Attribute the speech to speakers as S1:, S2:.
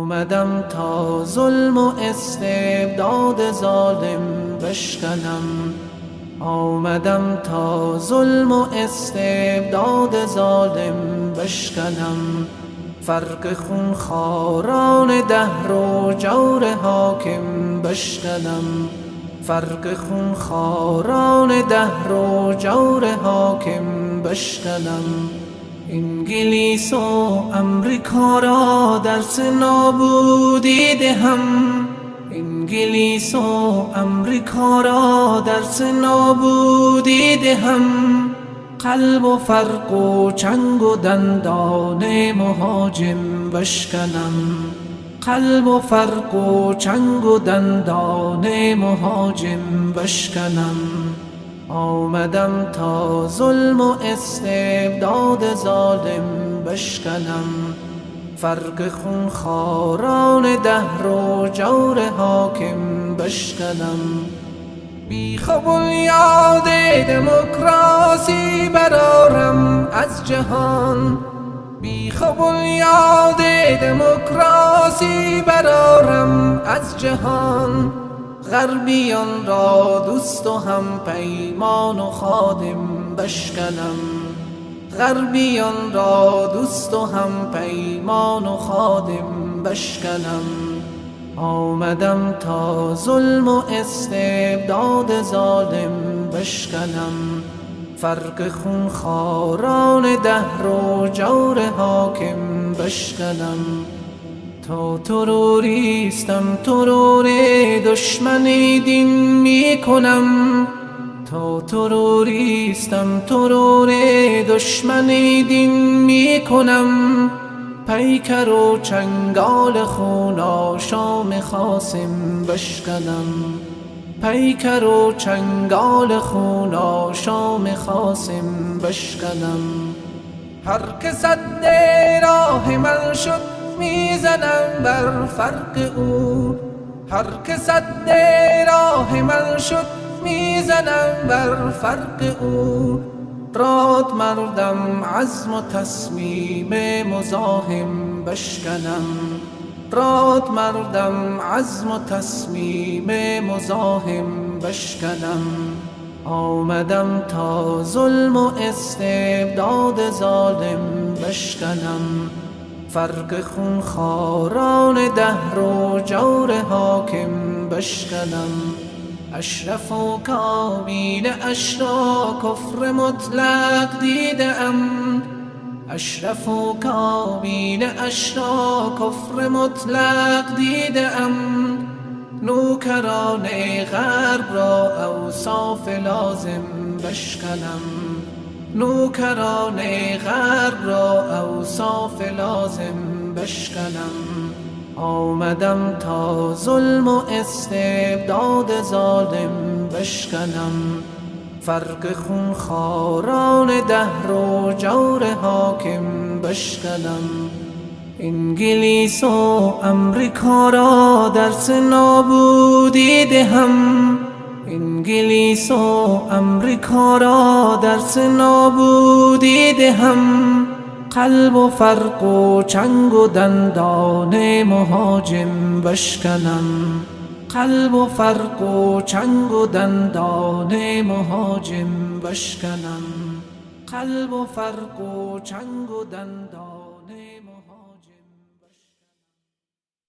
S1: آمدم تا ظلم و استبداد ظالم بشکنم، آمدم تا ظلم و استبداد ظالم بشکنم. فرق خونخواران دهر و جور حاکم بشکنم، فرق خونخواران دهر و جور حاکم بشکنم. انگلیس و امریکا را درس نابودی دهم، انگلیس و امریکا را درس نابودی دهم. قلب و فرق و چنگ و دندان مهاجم بشکنم، قلب و فرق و چنگ و دندان مهاجم بشکنم. آمدم تا ظلم و استبداد ظالم بشکنم، فرق خونخواران دهر و جور حاکم بشکنم. بیخ و بنیاد دموکراسی برآرم از جهان، بیخ و بنیاد دموکراسی برآرم از جهان. غربیان را دوست و هم پیمان و خادم بشکنم، غربیان را دوست و هم پیمان و خادم بشکنم. آمدم تا ظلم و استبداد ظالم بشکنم، فرق خونخواران دهر و جور حاکم بشکنم. تا تروریستم ترور دشمن دین می کنم، تا تروریستم ترور دشمن دین می کنم. پیکر و چنگال خون آشام خاصم بشکنم، پیکر و چنگال خون آشام خاصم بشکنم. هر که سد راه من شد میزنم بر فرق او، هر که سد راه من شد میزنم بر فرق او. راد مردم عزم و تصمیم مزاحم بشکنم، راد مردم عزم و تصمیم مزاحم بشکنم. آمدم تا ظلم و استبداد ظالم بشکنم، فرق خونخواران دهر و جور حاکم بشکنم. اشرف و کامل اشرا کفر مطلق دیدم، اشرف و کامل اشرا کفر مطلق دیدم. نوکران غرب را اوصاف لازم بشکنم، نوکران غرب را اوصاف لازم بشکنم. آمدم تا ظلم و استبداد ظالم بشکنم، فرق خونخواران دهر و جور حاکم بشکنم. انگلیس و امریکا را درس نابودی دهم، انگلیس و امریکا را درس نابودی دهم. قلب و فرق و چنگ و دندان مهاجم بشکنم، قلب و فرق و چنگ و دندان مهاجم بشکنم، قلب و فرق و چنگ و دندان